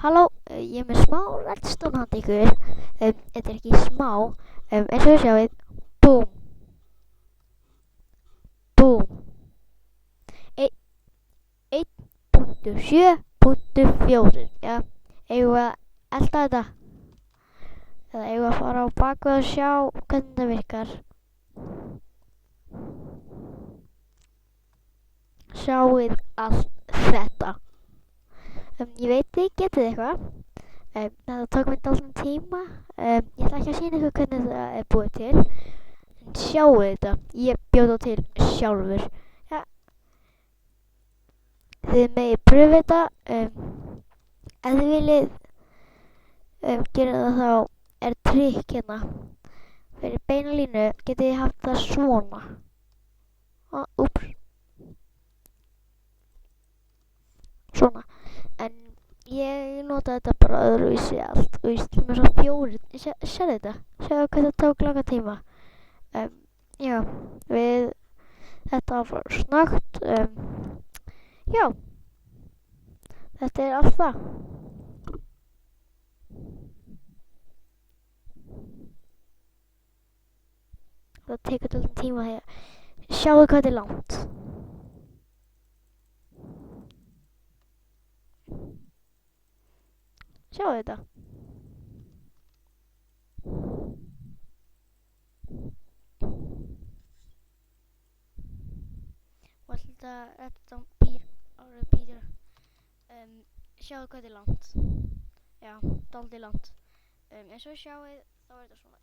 Halló, ég er með smá redstone handa ykkur. Þetta er ekki smá, eins og við sjáum, búm, búm. 1.7.4. Já, eigum við að elda þetta? Eða eigum við að fara á bakvið og sjá hvernig þetta virkar? Sjáið allt þetta. Ég veit þið getið eitthvað. Þetta tók mér dálítinn tíma. Ég ætla ekki að sýna ykkur hvernig þetta er búið til. En sjáu þetta. Ég bjó það til sjálfur. Ja. Þið megið pröfa þetta. Ef þið viljið gera það þá er trikk hérna. Fyrir beina línu getið þið haft það svona. Úps. Svona. En ég nota þetta bara öðruvísi allt. Þú veist, með svo 4. Sérðu þetta? Sjáðu hvað þetta tók langa tíma. Já, þetta var bara snöggt. Já, þetta er allt það. Það tekur alltaf tíma þegar. Sjáðu hvað þetta er langt. Sjáu þetta. Og þetta býr árið býr. Sjáu hvað þetta er langt. Já, dálítið langt. Eins og sjáu þá er þetta svona.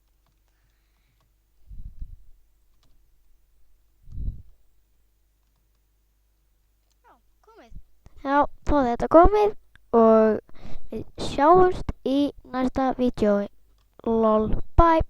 Já, komið. Já, þá er þetta komið og við sjáumst í næsta vídeói. Lol, bye.